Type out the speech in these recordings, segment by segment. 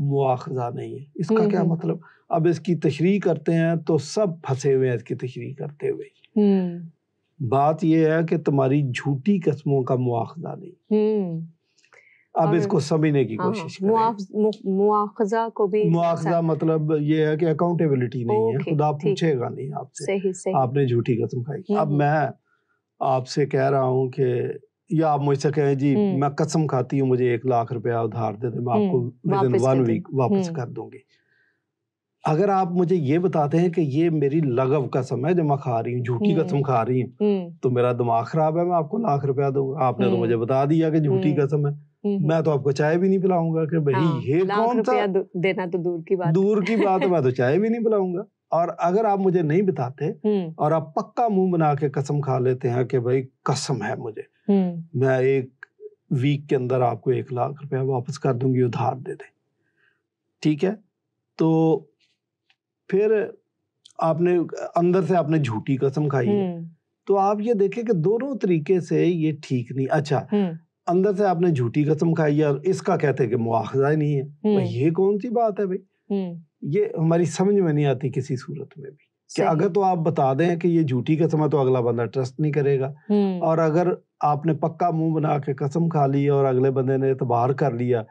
مواخذہ نہیں ہے. اس کا کیا مطلب؟ اب اس کی تشریح کرتے ہیں تو سب پھنسے ہوئے ہیں اس کی تشریح کرتے ہوئے. بات یہ ہے کہ تمہاری جھوٹی قسموں کا مواخذہ نہیں. اب اس کو سمجھنے کی کوشش کریں. مواخذہ کو بھی مواخذہ مطلب یہ ہے کہ اکاؤنٹیبلٹی نہیں ہے. خدا پوچھے گا نہیں آپ سے آپ نے جھوٹی قسم کھائی. اب میں آپ سے کہہ رہا ہوں کہ یا آپ مجھ سے کہیں جی میں قسم کھاتی ہوں مجھے 1 لاکھ روپیہ ادھار دے دیں میں آپ کو within 1 week واپس کر دوں گی. اگر آپ مجھے یہ بتاتے ہیں کہ یہ میری لغو قسم ہے جو میں کھا رہی ہوں, جھوٹی قسم کھا رہی ہوں, تو میرا دماغ خراب ہے, میں آپ کو 1 لاکھ روپیہ دوں گا. آپ نے تو مجھے بتا دیا کہ جھوٹی قسم ہے, میں تو آپ کو چائے بھی نہیں پلاؤں گا کہ بھائی یہ کون سا دینا تو دور کی بات ہے, میں تو چائے بھی نہیں پلاؤں گا. اور اگر آپ مجھے نہیں بتاتے اور آپ پکا منہ بنا کے قسم کھا لیتے ہیں کہ بھائی قسم ہے مجھے, میں 1 ویک کے اندر آپ کو 1 لاکھ روپیہ واپس کر دوں گی, ادھار دے دیں, ٹھیک ہے, تو پھر آپ نے اندر سے آپ نے جھوٹی قسم کھائی ہے, تو آپ یہ دیکھیں کہ دونوں طریقے سے یہ ٹھیک نہیں. اچھا اندر سے آپ نے جھوٹی قسم کھائی ہے اور اس کا کہتے ہیں کہ مواخذہ ہی نہیں ہے, یہ کون سی بات ہے بھائی؟ یہ ہماری سمجھ میں نہیں آتی کسی صورت میں بھی کہ اگر تو آپ بتا دیں کہ یہ جھوٹی قسم ہے تو اگلا بندہ ٹرسٹ نہیں کرے گا, اور اگر آپ نے پکا منہ بنا کے قسم کھا لی اور اگلے بندے نے اعتبار کر لیا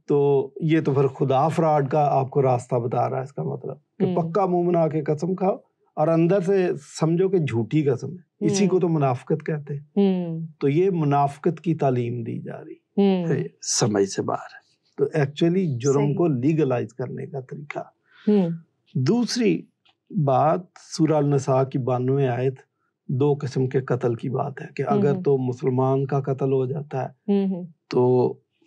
تو یہ تو پھر خدا فراڈ کا آپ کو راستہ بتا رہا ہے. اس کا مطلب کہ پکا منہ بنا کے قسم کھاؤ اور اندر سے سمجھو کہ جھوٹی قسم ہے, اسی کو تو منافقت کہتے ہیں. تو یہ منافقت کی تعلیم دی جا رہی ہے, سمجھ سے باہر ہے. تو ایکچولی جرم کو لیگلائز کرنے کا طریقہ. دوسری بات سورہ النساء کی 92 آیت 2 قسم کے قتل کی بات ہے کہ اگر تو مسلمان کا قتل ہو جاتا ہے تو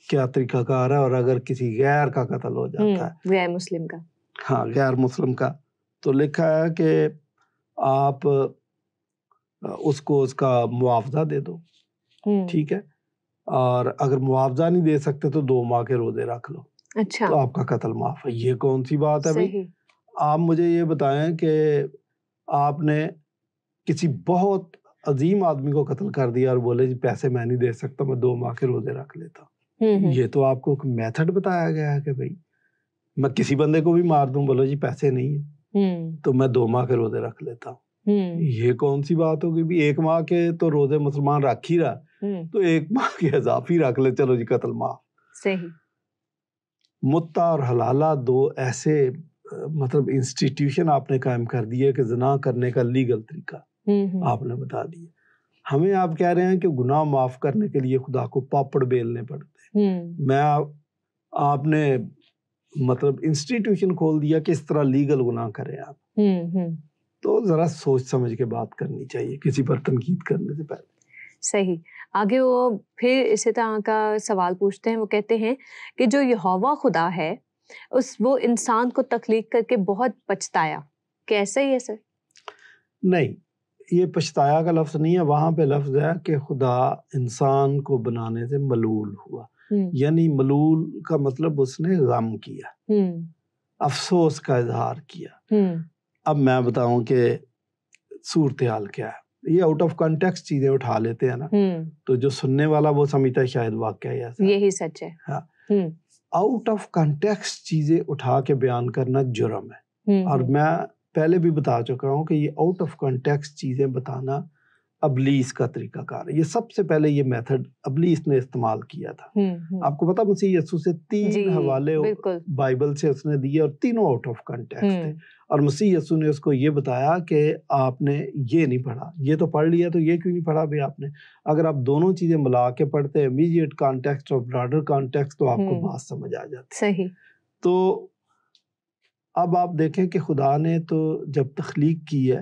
کیا طریقہ کار ہے, اور اگر کسی غیر کا قتل ہو جاتا ہے, غیر مسلم کا, ہاں غیر مسلم کا, تو لکھا ہے کہ آپ اس کو اس کا معاوضہ دے دو, ٹھیک ہے, اور اگر معاوضہ نہیں دے سکتے تو 2 ماہ کے روزے رکھ لو, اچھا تو آپ کا قتل معاف ہے. یہ کون سی بات ہے بھائی؟ آپ مجھے یہ بتائیں کہ آپ نے کسی بہت عظیم آدمی کو قتل کر دیا اور بولے جی پیسے میں نہیں دے سکتا, میں 2 ماہ کے روزے رکھ لیتا ہوں. یہ تو آپ کو میتھڈ بتایا گیا ہے کہ بھائی میں کسی بندے کو بھی مار دوں, بولو جی پیسے نہیں ہیں تو میں 2 ماہ کے روزے رکھ لیتا ہوں. یہ کون سی بات ہوگی بھی؟ 1 ماہ کے تو روزے مسلمان رکھ ہی رہا, تو 1 ماہ کے اضافی رکھ لے, چلو جی قتل معاف. صحیح. متع اور حلالہ 2 ایسے مطلب انسٹیٹیوشن آپ نے قائم کر دیے کہ زنا کرنے کا لیگل طریقہ آپ نے بتا دیا. ہمیں آپ کہہ رہے ہیں کہ گناہ معاف کرنے کے لیے خدا کو پاپڑ بیلنے پڑتے ہیں. میں آپ نے مطلب انسٹیٹیوشن کھول دیا کہ اس طرح لیگل گناہ کریں آپ. تو ذرا سوچ سمجھ کے بات کرنی چاہیے کسی پر تنقید کرنے سے پہلے. صحیح. آگے وہ پھر اسی طرح کا سوال پوچھتے ہیں, وہ کہتے ہیں کہ جو یہوہ خدا ہے وہ انسان کو تخلیق کر کے بہت پچھتایا, کیسا ہی ہے سر؟ نہیں, یہ پچھتایا کا لفظ نہیں ہے, وہاں پہ لفظ ہے کہ خدا انسان کو بنانے سے ملول ہوا. یعنی ملول کا مطلب اس نے غم کیا, افسوس کا اظہار کیا. اب میں بتاؤں کہ صورتحال کیا ہے. یہ آؤٹ آف کانٹیکسٹ چیزیں اٹھا لیتے ہیں نا, تو جو سننے والا وہ سمجھتا ہے شاید واقعہ یہی سچ ہے. ہاں, آؤٹ آف کانٹیکسٹ چیزیں اٹھا کے بیان کرنا جرم ہے. اور میں پہلے بھی بتا چکا ہوں کہ یہ آؤٹ آف کانٹیکسٹ چیزیں بتانا ابلیس کا طریقہ کار ہے. یہ سب سے پہلے یہ میتھڈ ابلیس نے استعمال کیا تھا. آپ کو پتا مسیح یسوع سے 3 حوالے بائبل سے اس نے دیے اور تینوں آؤٹ آف کانٹیکسٹ تھے, اور مسیح یسوع نے اس کو یہ بتایا کہ آپ نے یہ نہیں پڑھا, یہ تو پڑھ لیا تو یہ کیوں نہیں پڑھا بھائی آپ نے؟ اگر آپ دونوں چیزیں ملا کے پڑھتے امیڈیٹ کانٹیکسٹ اور براڈر کانٹیکسٹ تو آپ کو بات سمجھ آ جاتی. صحیح. تو اب آپ دیکھیں کہ خدا نے تو جب تخلیق کی ہے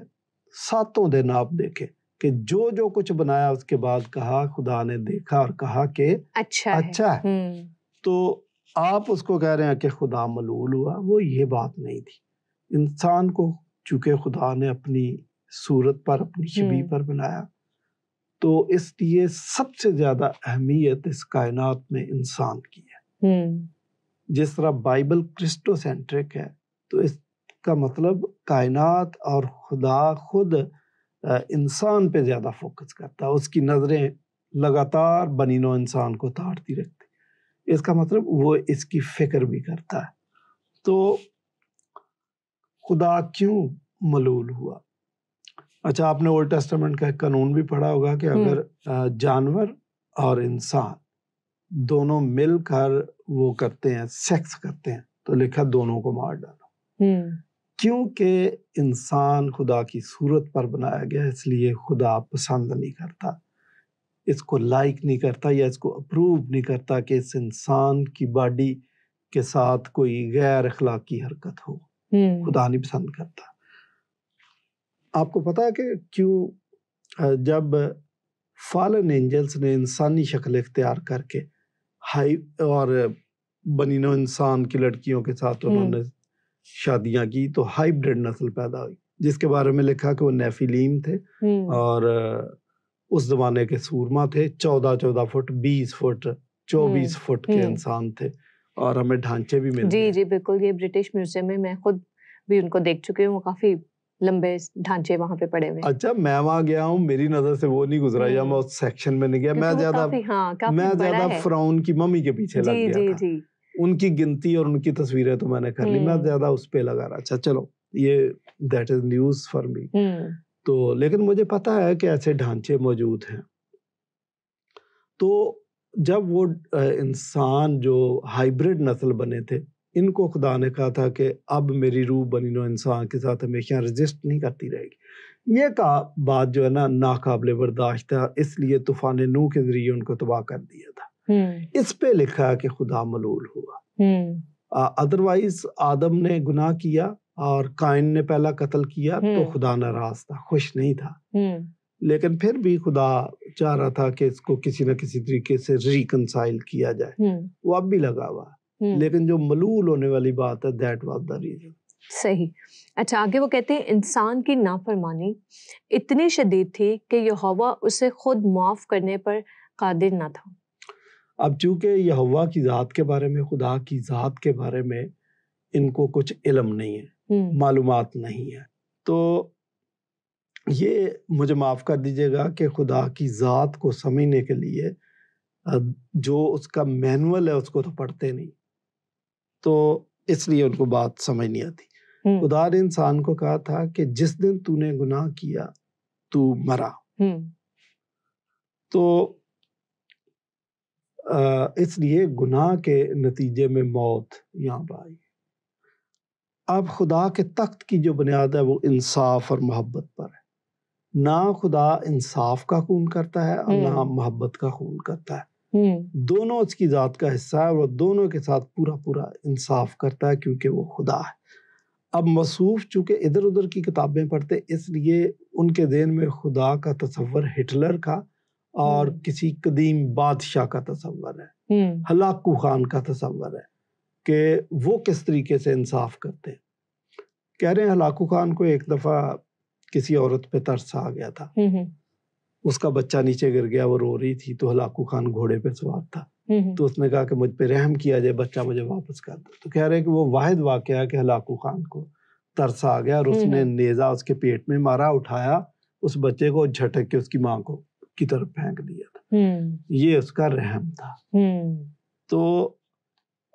7 دن آپ دیکھیں کہ جو کچھ بنایا اس کے بعد کہا, خدا نے دیکھا اور کہا کہ اچھا ہے. تو آپ اس کو کہہ رہے ہیں کہ خدا ملول ہوا, وہ یہ بات نہیں تھی. انسان کو چونکہ خدا نے اپنی صورت پر اپنی شبیہ پر بنایا, تو اس لیے سب سے زیادہ اہمیت اس کائنات میں انسان کی ہے. جس طرح بائبل کرسٹو سینٹرک ہے, تو اس کا مطلب کائنات اور خدا خود انسان پہ زیادہ فوکس کرتا ہے. اس کی نظریں لگاتار بنی نوع انسان کو تاڑتی رکھتی. اس کا مطلب وہ اس کی فکر بھی کرتا ہے. تو خدا کیوں ملول ہوا؟ اچھا، آپ نے اولڈ ٹیسٹمنٹ کا ایک قانون بھی پڑھا ہوگا کہ اگر جانور اور انسان دونوں مل کر وہ کرتے ہیں، سیکس کرتے ہیں، تو لکھا دونوں کو مار ڈالو۔ کیونکہ انسان خدا کی صورت پر بنایا گیا، اس لیے خدا پسند نہیں کرتا، اس کو لائک نہیں کرتا یا اس کو اپروو نہیں کرتا کہ اس انسان کی باڈی کے ساتھ کوئی غیر اخلاقی حرکت ہو۔ خدا نہیں پسند کرتا۔ آپ کو پتا ہے کہ کیوں جب فالن اینجلز نے انسانی شکل اختیار کر کے اور بنی نوع انسان کی لڑکیوں کے ساتھ انہوں نے شادیاں کی تو ہائیبرڈ نسل پیدا ہوئی، جس کے بارے میں لکھا کہ وہ نیفیلیم تھے اور اس زمانے کے سورما تھے، 14 فٹ 20 فٹ 24 فٹ کے انسان تھے، اور ہمیں ڈھانچے بھی ملتے ہیں۔ جی بالکل، یہ برٹش میوزیم میں میں خود بھی ان کو دیکھ چکی ہوں، وہ کافی لمبے ڈھانچے وہاں پہ پڑے ہوئے۔ اچھا، میں وہاں گیا ہوں، میری نظر سے وہ نہیں گزرا یا میں اس سیکشن میں نہیں گیا، میں زیادہ فرعون کی ممی کے پیچھے لگ گیا تھا۔ ان کی گنتی اور ان کی تصویریں تو میں نے کر لی، میں زیادہ اس پہ لگا رہا۔ اچھا چلو، یہ that is news for me. تو لیکن مجھے پتا ہے کہ ایسے ڈھانچے موجود ہیں۔ تو جب وہ انسان جو ہائیبرڈ نسل بنے تھے، ان کو خدا نے کہا تھا کہ اب میری روح بنی نوع انسان کے ساتھ ہمیشہ رجسٹ نہیں کرتی رہے گی۔ یہ بات جو ہے نا ناقابل برداشت ہے، اس لیے طوفان نوح کے ذریعے ان کو تباہ کر دیا تھا۔ اس پہ لکھا ہے کہ خدا ملول ہوا۔ ادروائز آدم نے گناہ کیا اور قائن نے پہلا قتل کیا تو خدا ناراض تھا، خوش نہیں تھا، لیکن پھر بھی خدا چاہ رہا تھا کہ اس کو کسی نہ کسی طریقے سے ریکنسائل کیا جائے۔ وہ اب بھی لگا ہوا، لیکن جو ملول ہونے والی بات ہے دیٹ واز دا ریزن۔ صحیح۔ اچھا، آگے وہ کہتے ہیں انسان کی نافرمانی اتنی شدید تھی کہ یہوہ اسے خود معاف کرنے پر قادر نہ تھا۔ اب چونکہ یہوہ کی ذات کے بارے میں، خدا کی ذات کے بارے میں ان کو کچھ علم نہیں ہے، معلومات نہیں ہے، تو یہ مجھے معاف کر دیجیے گا کہ خدا کی ذات کو سمجھنے کے لیے جو اس کا مینول ہے اس کو تو پڑھتے نہیں، تو اس لیے ان کو بات سمجھ نہیں آتی۔ خدا نے انسان کو کہا تھا کہ جس دن تو نے گناہ کیا تو مرا، تو اس لیے گناہ کے نتیجے میں موت یہاں پر آئی۔ اب خدا کے تخت کی جو بنیاد ہے وہ انصاف اور محبت پر ہے۔ نہ خدا انصاف کا خون کرتا ہے اور نہ محبت کا خون کرتا ہے، دونوں اس کی ذات کا حصہ ہے، وہ دونوں کے ساتھ پورا انصاف کرتا ہے کیونکہ وہ خدا ہے۔ اب مصوف چونکہ ادھر ادھر کی کتابیں پڑھتے، اس لیے ان کے ذہن میں خدا کا تصور ہٹلر کا اور کسی قدیم بادشاہ کا تصور ہے، ہلاکو خان کا تصور ہے کہ وہ کس طریقے سے انصاف کرتے ہیں۔ کہہ رہے ہیں ہلاکو خان کو ایک دفعہ کسی عورت پہ ترس آ گیا تھا، اس کا بچہ نیچے گر گیا، وہ رو رہی تھی، تو ہلاکو خان گھوڑے پہ سوار تھا، تو اس نے کہا کہ مجھ پہ رحم کیا جائے، بچہ مجھے واپس کر دو۔ تو کہہ رہے ہیں کہ وہ واحد واقعہ ہے کہ ہلاکو خان کو ترس آ گیا اور اس نے نیزہ اس کے پیٹ میں مارا، اٹھایا اس بچے کو، جھٹک کے اس کی ماں کو کی طرف پھینک دیا تھا۔ یہ اس کا رحم تھا۔ تو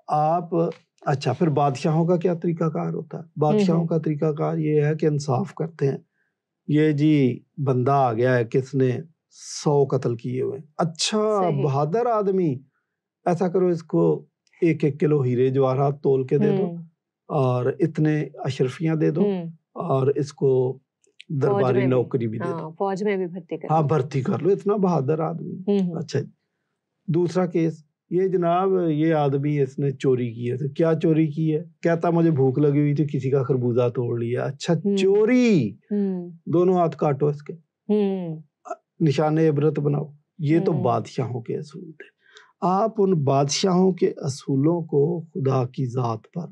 آپ اچھا، پھر بادشاہوں کا کیا طریقہ کار ہوتا ہے؟ بادشاہوں کا طریقہ کار یہ ہے کہ انصاف کرتے ہیں۔ یہ جی بندہ آ گیا ہے کس نے 100 قتل کیے ہوئے، اچھا بہادر آدمی، ایسا کرو اس کو 1 کلو ہیرے جواہرات تول کے دے دو اور اتنے اشرفیاں دے دو اور اس کو درباری نوکری بھی دے دو، فوج میں بھی بھرتی کر، ہاں بھرتی کر لو، اتنا بہادر آدمی۔ اچھا، دوسرا کیس، یہ جناب یہ آدمی اس نے چوری کی ہے، تو کیا چوری کی ہے؟ کہتا مجھے بھوک لگی ہوئی تھی، کسی کا خربوزہ توڑ لیا۔ اچھا، چوری، دونوں ہاتھ کاٹو اس کے، نشان عبرت بناؤ۔ یہ تو بادشاہوں کے اصول تھے۔ آپ ان بادشاہوں کے اصولوں کو خدا کی ذات پر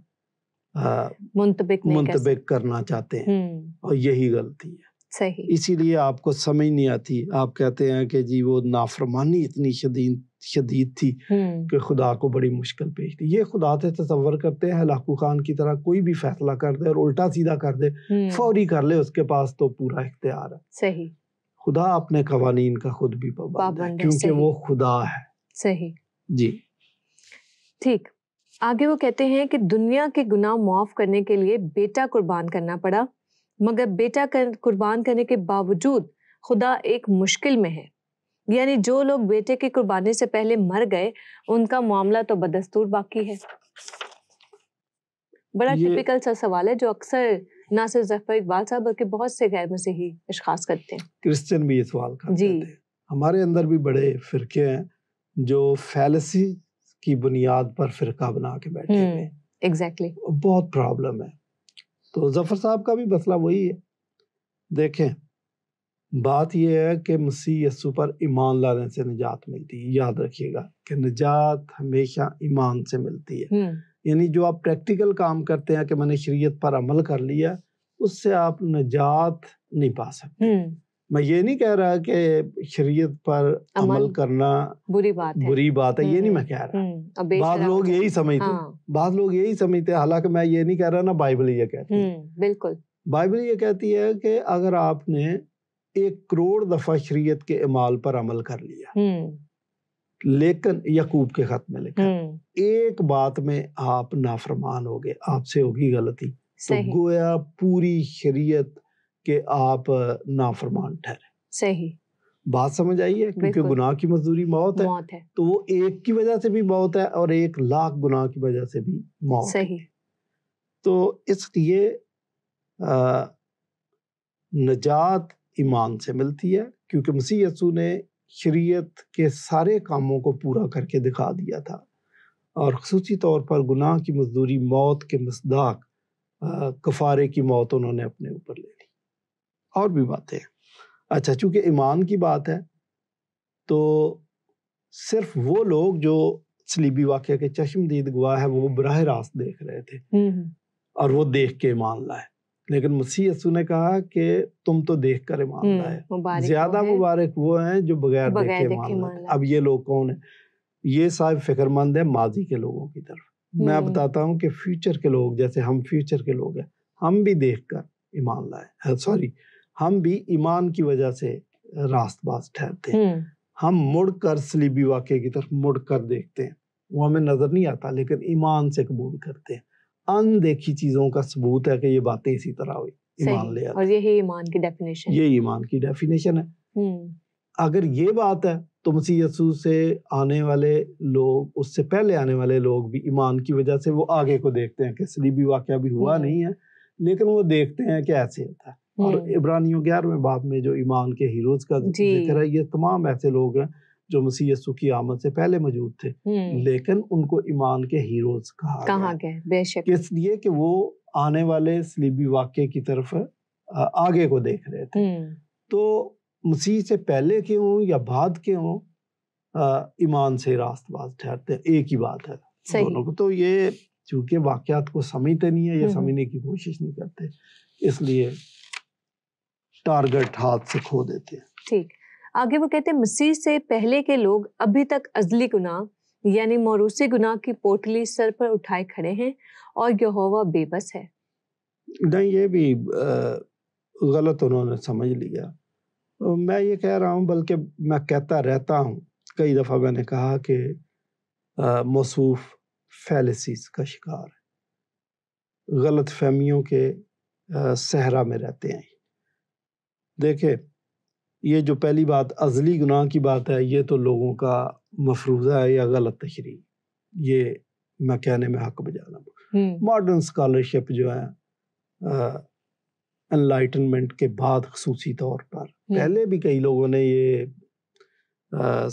منطبق کرنا چاہتے ہیں، اور یہی غلطی ہے۔ صحیح۔ اسی لیے آپ کو سمجھ نہیں آتی، آپ کہتے ہیں کہ جی وہ نافرمانی اتنی شدید تھی کہ خدا کو بڑی مشکل پیش تھی۔ یہ خدا سے تصور کرتے ہیں ہلاکو خان کی طرح کوئی بھی فیصلہ کر دے اور الٹا سیدھا کر دے، فوری کر لے، اس کے پاس تو پورا اختیار ہے۔ صحیح۔ خدا اپنے قوانین کا خود بھی پابند ہے کیونکہ وہ خدا ہے۔ صحیح۔ جی ٹھیک۔ آگے وہ کہتے ہیں کہ دنیا کے گناہ معاف کرنے کے لیے بیٹا قربان کرنا پڑا، مگر بیٹا قربان کرنے کے باوجود خدا ایک مشکل میں ہے، یعنی جو لوگ بیٹے کی قربانی سے پہلے مر گئے ان کا معاملہ تو بدستور باقی ہے۔ بڑا ٹپیکل سا سوال ہے جو اکثر نہ صرف ظفر اقبال صاحب بلکہ بہت سے غیر مسیحی اشخاص کرتے ہیں۔ کرسچن بھی یہ سوال کرتے ہیں۔ ہمارے اندر بھی بڑے فرقے ہیں جو فیلسی کی بنیاد پر فرقہ بنا کے بیٹھے ہوئے ہیں۔ ایگزیکٹلی، بہت پرابلم ہے۔ تو ظفر صاحب کا بھی مسئلہ وہی ہے۔ دیکھیں، بات یہ ہے کہ مسیح یسوع پر ایمان لانے سے نجات ملتی ہے۔ یاد رکھیے گا کہ نجات ہمیشہ ایمان سے ملتی ہے۔ یعنی جو آپ پریکٹیکل کام کرتے ہیں کہ میں نے شریعت پر عمل کر لیا، اس سے آپ نجات نہیں پا سکتے۔ میں یہ نہیں کہہ رہا کہ شریعت پر عمل کرنا بری بات ہے، یہ نہیں میں کہہ رہا۔ بعض لوگ یہی سمجھتے ہیں، حالانکہ میں یہ نہیں کہہ رہا نا، بائبل یہ کہتی ہے۔ بالکل، بائبل یہ کہتی ہے کہ اگر آپ نے 1 کروڑ دفعہ شریعت کے اعمال پر عمل کر لیا، لیکن یعقوب کے خط میں لکھا ایک بات میں آپ نافرمان ہو گئے، آپ سے ہوگی غلطی، تو گویا پوری شریعت کہ آپ نافرمان ٹھہرے۔ صحیح بات سمجھ آئی ہے؟ کیونکہ گناہ کی مزدوری موت ہے، تو وہ ایک کی وجہ سے بھی موت ہے اور 1,00,000 گناہ کی وجہ سے بھی موت۔ صحیح۔ تو اس لیے نجات ایمان سے ملتی ہے، کیونکہ مسیح یسوع نے شریعت کے سارے کاموں کو پورا کر کے دکھا دیا تھا، اور خصوصی طور پر گناہ کی مزدوری موت کے مصداق کفارے کی موت انہوں نے اپنے اوپر لے لی۔ اور بھی باتیں۔ اچھا، چونکہ ایمان کی بات ہے تو صرف وہ لوگ جو صلیبی واقعہ کے چشمدید گواہ ہیں وہ براہ راست دیکھ رہے تھے اور وہ دیکھ کے ایمان لائے، لیکن مسیح یسوع نے کہا کہ تم تو دیکھ کر ایمان لائے، زیادہ مبارک وہ ہیں جو بغیر دیکھے ایمان لائے۔ اب یہ لوگ کون ہیں؟ یہ صاحب فکر مند ہے ماضی کے لوگوں کی طرف۔ میں بتاتا ہوں کہ فیوچر کے لوگ، جیسے ہم فیوچر کے لوگ ہیں، ہم بھی دیکھ کر ایمان لائے، ہم بھی ایمان کی وجہ سے راست باز ٹھہرتے ہیں۔ ہم مڑ کر صلیبی واقعے کی طرف مڑ کر دیکھتے ہیں، وہ ہمیں نظر نہیں آتا لیکن ایمان سے قبول کرتے ہیں۔ اندیکھی چیزوں کا ثبوت ہے کہ یہ باتیں اسی طرح ہوئی، ایمان لے آتے ہیں، اور یہی ایمان کی ڈیفینیشن، یہی ایمان کی ڈیفینیشن ہے۔ اگر یہ بات ہے تو مسیح یسوع سے آنے والے لوگ، اس سے پہلے آنے والے لوگ بھی ایمان کی وجہ سے وہ آگے کو دیکھتے ہیں کہ صلیبی واقعہ بھی ہوا نہیں ہے لیکن وہ دیکھتے ہیں کہ ایسے ہوتا ہے۔ اور عبرانیوں 11ویں باب میں جو ایمان کے ہیروز کا ذکر ہے، یہ تمام ایسے لوگ ہیں جو مسیح یسوع کی آمد سے پہلے موجود تھے لیکن ان کو ایمان کے ہیروز کہا گیا، بے شک، اس لیے کہ وہ آنے والے صلیبی واقعے کی طرف آگے کو دیکھ رہے تھے۔ تو مسیح سے پہلے کے ہوں یا بعد کے ہوں، ایمان سے راست باز ٹھہرتے ہیں، ایک ہی بات ہے دونوں کو۔ تو یہ چونکہ واقعات کو سمجھتے نہیں ہیں یا سمجھنے کی کوشش نہیں کرتے، اس لیے ٹارگٹ ہاتھ سے کھو دیتے ہیں۔ ٹھیک، آگے وہ کہتے ہیں مسیح سے پہلے کے لوگ ابھی تک ازلی گناہ یعنی موروثی گناہ کی پوٹلی سر پر اٹھائے کھڑے ہیں اور یہوہ بے بس ہے۔ نہیں، یہ بھی غلط انہوں نے سمجھ لیا۔ میں یہ کہہ رہا ہوں، بلکہ میں کہتا رہتا ہوں، کئی دفعہ میں نے کہا کہ موصوف فیلسیز کا شکار ہے، غلط فہمیوں کے صحرا میں رہتے ہیں۔ دیکھیں، یہ جو پہلی بات ازلی گناہ کی بات ہے، یہ تو لوگوں کا مفروضہ ہے یا غلط تشریح، یہ میں کہنے میں حق بجانا۔ ماڈرن اسکالرشپ جو ہے انلائٹنمنٹ کے بعد خصوصی طور پر، پہلے بھی کئی لوگوں نے یہ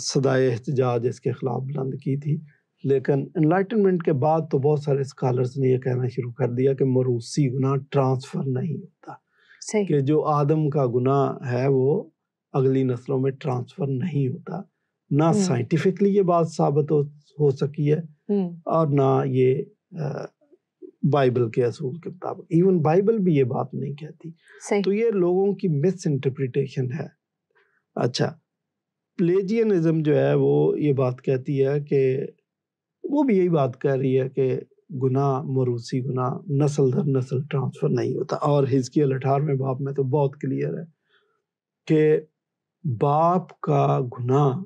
صدائے احتجاج اس کے خلاف بلند کی تھی، لیکن انلائٹنمنٹ کے بعد تو بہت سارے اسکالرز نے یہ کہنا شروع کر دیا کہ موروثی گناہ ٹرانسفر نہیں ہوتا، کہ جو آدم کا گناہ ہے وہ اگلی نسلوں میں ٹرانسفر نہیں ہوتا۔ نہ سائنٹیفکلی یہ بات ثابت ہو سکی ہے اور نہ یہ بائبل کے اصول کے مطابق، ایون بائبل بھی یہ بات نہیں کہتی۔ تو یہ لوگوں کی مس انٹرپریٹیشن ہے۔ اچھا، پلیجینزم جو ہے وہ یہ بات کہتی ہے کہ وہ بھی یہی بات کہہ رہی ہے کہ گناہ، موروثی گناہ نسل در نسل ٹرانسفر نہیں ہوتا، اور حزقیل 18ویں باب میں تو بہت کلیئر ہے کہ باپ کا گناہ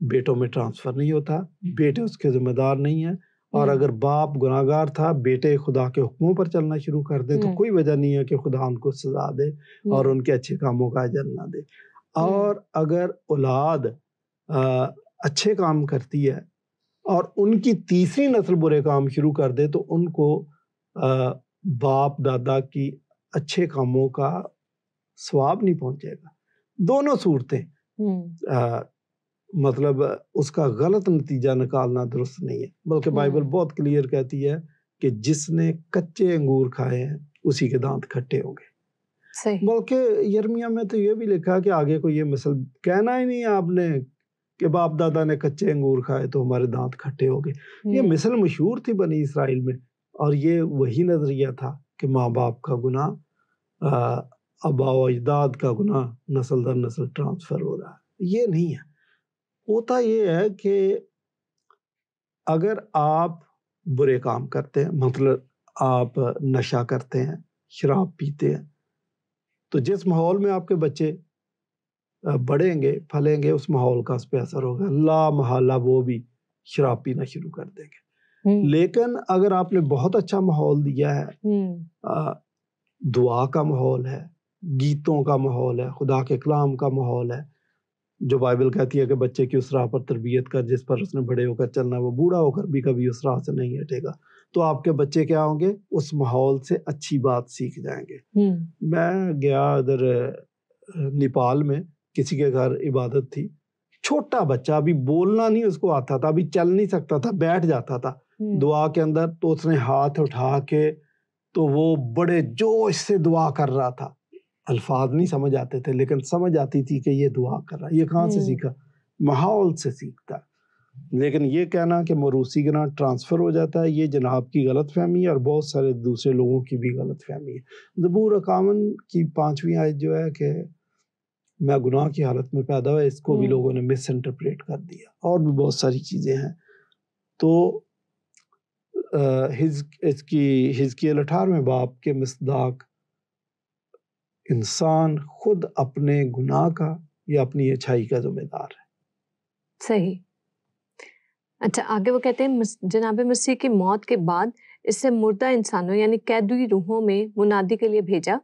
بیٹوں میں ٹرانسفر نہیں ہوتا، بیٹے اس کے ذمہ دار نہیں ہیں، اور اگر باپ گناہگار تھا، بیٹے خدا کے حکموں پر چلنا شروع کر دے تو کوئی وجہ نہیں ہے کہ خدا ان کو سزا دے اور ان کے اچھے کاموں کا اجر نہ دے. اور اگر اولاد اچھے کام کرتی ہے اور ان کی تیسری نسل برے کام شروع کر دے تو ان کو باپ دادا کی اچھے کاموں کا ثواب نہیں پہنچے گا. دونوں صورتیں مطلب اس کا غلط نتیجہ نکالنا درست نہیں ہے، بلکہ بائبل بہت کلیئر کہتی ہے کہ جس نے کچے انگور کھائے ہیں اسی کے دانت کھٹے ہوں گے. بلکہ یرمیہ میں تو یہ بھی لکھا کہ آگے کو یہ مثل کہنا ہی نہیں ہے آپ نے کہ باپ دادا نے کچے انگور کھائے تو ہمارے دانت کھٹے ہو گئے. یہ مثل مشہور تھی بنی اسرائیل میں، اور یہ وہی نظریہ تھا کہ ماں باپ کا گناہ، آبا و اجداد کا گناہ نسل در نسل ٹرانسفر ہو رہا ہے. یہ نہیں ہے. ہوتا یہ ہے کہ اگر آپ برے کام کرتے ہیں، مطلب آپ نشہ کرتے ہیں، شراب پیتے ہیں، تو جس ماحول میں آپ کے بچے بڑھیں گے پھلیں گے اس ماحول کا اس پہ اثر ہوگا. لا محالہ وہ بھی شراب پینا شروع کر دیں گے. لیکن اگر آپ نے بہت اچھا ماحول دیا ہے، دعا کا ماحول ہے، گیتوں کا ماحول ہے، خدا کے کلام کا ماحول ہے، جو بائبل کہتی ہے کہ بچے کی اس راہ پر تربیت کر جس پر اس نے بڑے ہو کر چلنا، وہ بوڑھا ہو کر بھی کبھی اس راہ سے نہیں ہٹے گا، تو آپ کے بچے کیا ہوں گے؟ اس ماحول سے اچھی بات سیکھ جائیں گے. میں گیا ادھر نیپال میں، کسی کے گھر عبادت تھی، چھوٹا بچہ، ابھی بولنا نہیں اس کو آتا تھا، ابھی چل نہیں سکتا تھا، بیٹھ جاتا تھا دعا کے اندر، تو اس نے ہاتھ اٹھا کے تو وہ بڑے جوش سے دعا کر رہا تھا. الفاظ نہیں سمجھ آتے تھے لیکن سمجھ آتی تھی کہ یہ دعا کر رہا ہے. یہ کہاں سے سیکھا؟ ماحول سے سیکھتا ہے. لیکن یہ کہنا کہ موروثی گناہ ٹرانسفر ہو جاتا ہے، یہ جناب کی غلط فہمی ہے اور بہت سارے دوسرے لوگوں کی بھی غلط فہمی ہے. زبور 51 کی 5ویں آیت جو ہے کہ میں گناہ کی حالت میں پیدا ہوا، اس کو بھی لوگوں نے مس انٹرپریٹ کر دیا، اور بھی بہت ساری چیزیں ہیں. تو حزقیل 18 باب کے مصداق انسان خود اپنے گناہ کا یا اپنی اچھائی کا ذمہ دار ہے. صحیح. اچھا، آگے وہ کہتے ہیں جناب مسیح کی موت کے بعد اس سے مردہ انسانوں یعنی قیدی روحوں میں منادی کے لیے بھیجا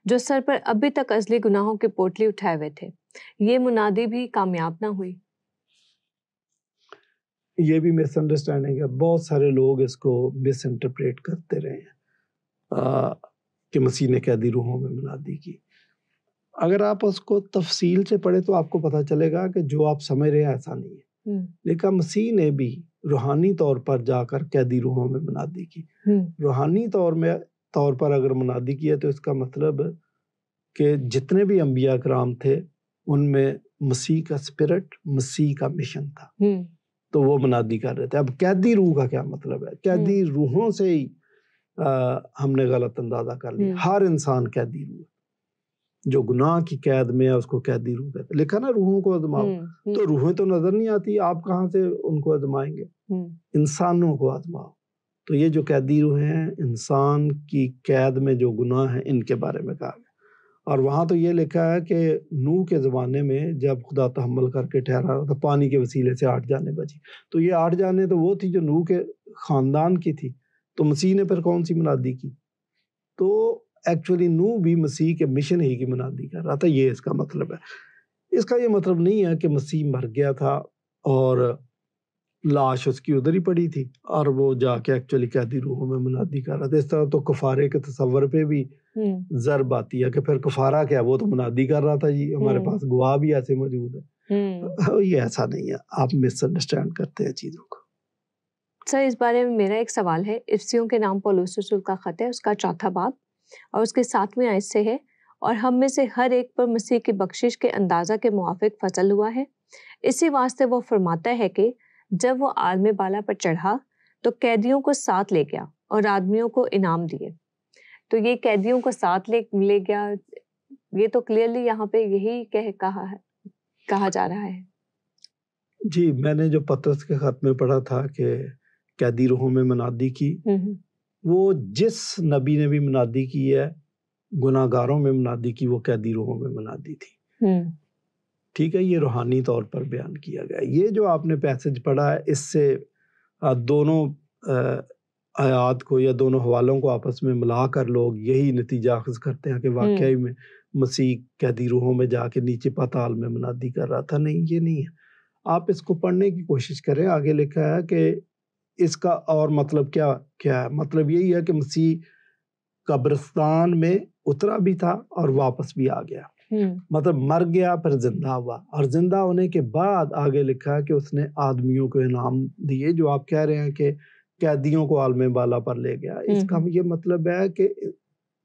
جو سر پر ابھی تک ازلی گناہوں کے پوٹلی اٹھائے ہوئے تھے. یہ منادی بھی کامیاب نہ ہوئی. یہ بھی مس انڈرسٹینڈنگ ہے. بہت سارے لوگ اس کو مس انٹرپریٹ کرتے رہے ہیں کہ مسیح نے قیدی روحوں میں منادی کی. اگر آپ اس کو تفصیل سے پڑھیں تو آپ کو پتہ چلے گا کہ جو آپ سمجھ رہے ہیں ایسا نہیں ہے. لیکن مسیح نے بھی روحانی طور پر جا کر قیدی روحوں میں منادی کی. روحانی طور پر اگر منادی کی ہے تو اس کا مطلب کہ جتنے بھی انبیاء کرام تھے ان میں مسیح کا اسپرٹ، مسیح کا مشن تھا، تو وہ منادی کر رہے تھے. اب قیدی روح کا کیا مطلب ہے؟ قیدی روحوں سے ہی ہم نے غلط اندازہ کر لیا. ہر انسان قیدی روح ہے. جو گناہ کی قید میں ہے اس کو قیدی روح کہتے ہیں. لکھا نا روحوں کو آزماؤ، تو روحیں تو نظر نہیں آتی، آپ کہاں سے ان کو آزمائیں گے؟ انسانوں کو آزماؤ. تو یہ جو قیدی روحیں ہیں، انسان کی قید میں جو گناہ ہیں ان کے بارے میں کہا گیا. اور وہاں تو یہ لکھا ہے کہ نوح کے زمانے میں جب خدا تحمل کر کے ٹھہرا رہا تھا، پانی کے وسیلے سے 8 جانیں بچی. تو یہ 8 جانیں تو وہ تھی جو نوح کے خاندان کی تھی. تو مسیح نے پھر کون سی منادی کی؟ تو ایکچولی نوح بھی مسیح کے مشن ہی کی منادی کر رہا تھا. یہ اس کا مطلب ہے. اس کا یہ مطلب نہیں ہے کہ مسیح مر گیا تھا اور لاش اس کی ادھر ہی پڑی تھی اور وہ جا کے ایکچولی قیدی روحوں میں منادی کر رہا تھا. اس طرح تو کفارے کے تصور پہ بھی ضرب آتی ہے کہ پھر کفارہ کیا، وہ تو منادی کر رہا تھا جی، ہمارے پاس گواہ بھی ایسے موجود ہے. یہ ایسا نہیں ہے، آپ مس انڈرسٹینڈ کرتے ہیں چیزوں کو. سر، اس بارے میں میرا ایک سوال ہے. افسیوں کے نام پولس رسول کا خط ہے، اس کا 4 باب اور اس کے 7ویں آیت سے ہے، اور ہم میں سے ہر ایک پر مسیح کی بخشش کے اندازہ کے موافق فضل ہوا ہے. اسی واسطے وہ فرماتا ہے کہ جب وہ عالم بالا پر چڑھا تو قیدیوں کو ساتھ لے گیا اور آدمیوں کو انعام دیے. تو یہ قیدیوں کو ساتھ لے گیا، یہ تو کلیئرلی یہاں پہ یہی کہا جا رہا ہے. جی، میں نے جو پطرس کے خط میں پڑھا تھا کہ قیدی روحوں میں منادی کی، وہ جس نبی نے بھی منادی کی ہے، گناہ گاروں میں منادی کی، وہ قیدی روحوں میں منادی تھی. ٹھیک ہے، یہ روحانی طور پر بیان کیا گیا. یہ جو آپ نے پیسج پڑھا ہے، اس سے دونوں آیات کو یا دونوں حوالوں کو آپس میں ملا کر لوگ یہی نتیجہ اخذ کرتے ہیں کہ واقعی میں مسیح قیدی روحوں میں جا کے نیچے پاتال میں منادی کر رہا تھا. نہیں، یہ نہیں ہے. آپ اس کو پڑھنے کی کوشش کریں. آگے لکھا ہے کہ اس کا اور مطلب کیا ہے. مطلب یہی ہے کہ مسیح قبرستان میں اترا بھی تھا اور واپس بھی آ گیا. مطلب مر گیا پھر زندہ ہوا، اور زندہ ہونے کے بعد آگے لکھا ہے کہ اس نے آدمیوں کو انعام دیے. جو آپ کہہ رہے ہیں کہ قیدیوں کو عالم بالا پر لے گیا، اس کا یہ مطلب ہے کہ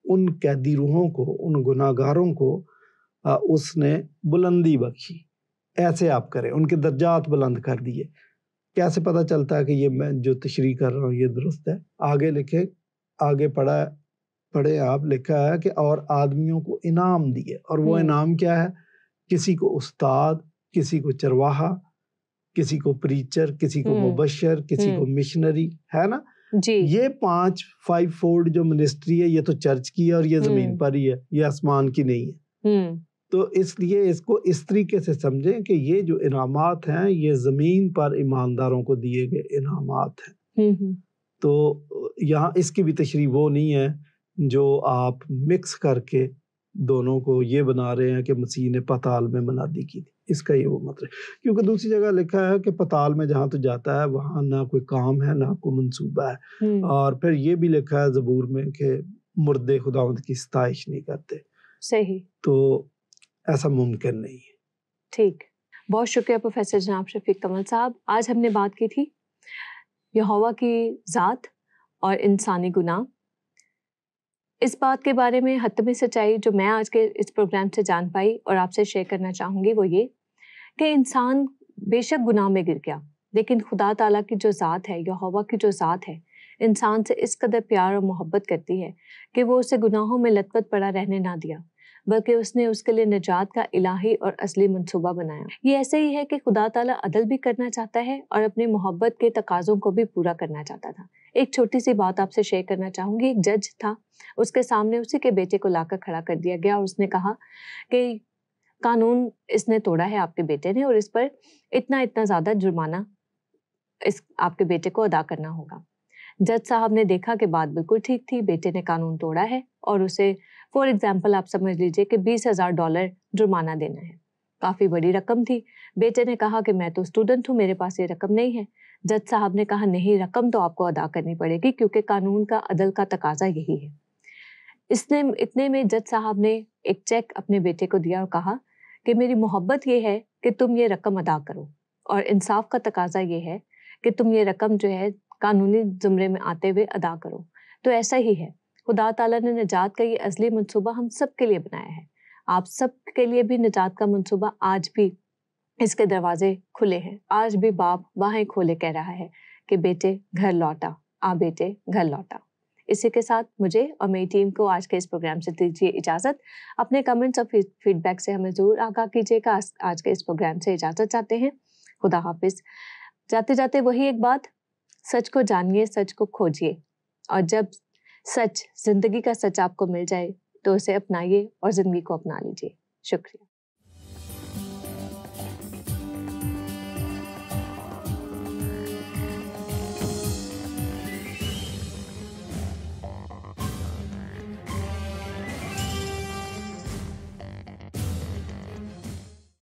ان قیدی روحوں کو، ان گناہ گاروں کو اس نے بلندی بخشی. ایسے آپ کریں، ان کے درجات بلند کر دیے. کیسے پتہ چلتا ہے کہ یہ میں جو تشریح کر رہا ہوں یہ درست ہے؟ آگے لکھے، آگے پڑھے آپ، لکھا ہے کہ اور آدمیوں کو انعام دیے. اور وہ انعام کیا ہے؟ کسی کو استاد، کسی کو چرواہا، کسی کو پریچر، کسی کو مبشر، کسی کو مشنری، ہے نا جی. یہ 5 فولڈ جو منسٹری ہے، یہ تو چرچ کی ہے اور یہ زمین پر ہی ہے، یہ آسمان کی نہیں ہے. تو اس لیے اس کو اس طریقے سے سمجھیں کہ یہ جو انعامات ہیں یہ زمین پر ایمانداروں کو دیے گئے انعامات ہیں. تو یہاں اس کی بھی تشریح وہ نہیں ہے جو آپ مکس کر کے دونوں کو یہ بنا رہے ہیں کہ مسیح نے پتال میں منادی کی تھی. اس کا یہ وہ مطلب، کیونکہ دوسری جگہ لکھا ہے کہ پتال میں جہاں تو جاتا ہے وہاں نہ کوئی کام ہے نہ کوئی منصوبہ ہے. اور پھر یہ بھی لکھا ہے زبور میں کہ مردے خداوند کی ستائش نہیں کرتے. صحیح. تو ایسا ممکن نہیں ہے. ٹھیک، بہت شکریہ پروفیسر جناب شفیق کمل صاحب. آج ہم نے بات کی تھی یہوہ کی ذات اور انسانی گناہ. اس بات کے بارے میں حتمی سچائی جو میں آج کے اس پروگرام سے جان پائی اور آپ سے شیئر کرنا چاہوں گی وہ یہ کہ انسان بے شک گناہ میں گر گیا، لیکن خدا تعالیٰ کی جو ذات ہے، یہوہ کی جو ذات ہے، انسان سے اس قدر پیار اور محبت کرتی ہے کہ وہ اسے گناہوں میں لت پت پڑا رہنے نہ دیا، بلکہ اس نے اس کے لیے نجات کا الہی اور اصلی منصوبہ بنایا. یہ ایسے ہی ہے کہ خدا تعالیٰ عدل بھی کرنا چاہتا ہے اور اپنی محبت کے تقاضوں کو بھی پورا کرنا چاہتا تھا. ایک چھوٹی سی بات آپ سے شیئر کرنا چاہوں گی. ایک جج تھا، اس کے سامنے اسی کے بیٹے کو لا کر کھڑا کر دیا گیا اور اس نے کہا کہ قانون اس نے توڑا ہے آپ کے بیٹے نے، اور اس پر اتنا زیادہ جرمانہ اس آپ کے بیٹے کو ادا کرنا ہوگا. جج صاحب نے دیکھا کہ بات بالکل ٹھیک تھی، بیٹے نے قانون توڑا ہے اور اسے فور ایگزامپل آپ سمجھ لیجئے کہ $20,000 جرمانہ دینا ہے. کافی بڑی رقم تھی. بیٹے نے کہا کہ میں تو اسٹوڈنٹ ہوں، میرے پاس یہ رقم نہیں ہے. جج صاحب نے کہا نہیں، رقم تو آپ کو ادا کرنی پڑے گی کیونکہ قانون کا عدل کا تقاضا یہی ہے. اتنے میں جج صاحب نے ایک چیک اپنے بیٹے کو دیا اور کہا کہ میری محبت یہ ہے کہ تم یہ رقم ادا کرو، اور انصاف کا تقاضا یہ ہے کہ تم یہ رقم جو ہے قانونی زمرے میں آتے ہوئے ادا کرو. تو ایسا ہی ہے، خدا تعالیٰ نے نجات کا یہ ازلی منصوبہ ہم سب کے لیے بنایا ہے. آپ سب کے لیے بھی نجات کا منصوبہ آج بھی اس کے دروازے کھلے ہیں. آج بھی باپ باہیں کھولے کہہ رہا ہے کہ بیٹے گھر لوٹا، بیٹے گھر لوٹا. اسی کے ساتھ مجھے اور میری ٹیم کو آج کے اس پروگرام سے دیجیے اجازت. اپنے کمنٹس اور فیڈ بیک سے ہمیں ضرور آگاہ کیجیے گا. آج کے اس پروگرام سے اجازت چاہتے ہیں. خدا حافظ. جاتے جاتے وہی ایک بات، سچ کو جانیے، سچ کو کھوجیے، اور جب سچ، زندگی کا سچ آپ کو مل جائے تو اسے اپنائیے اور زندگی کو اپنا لیجیے. شکریہ.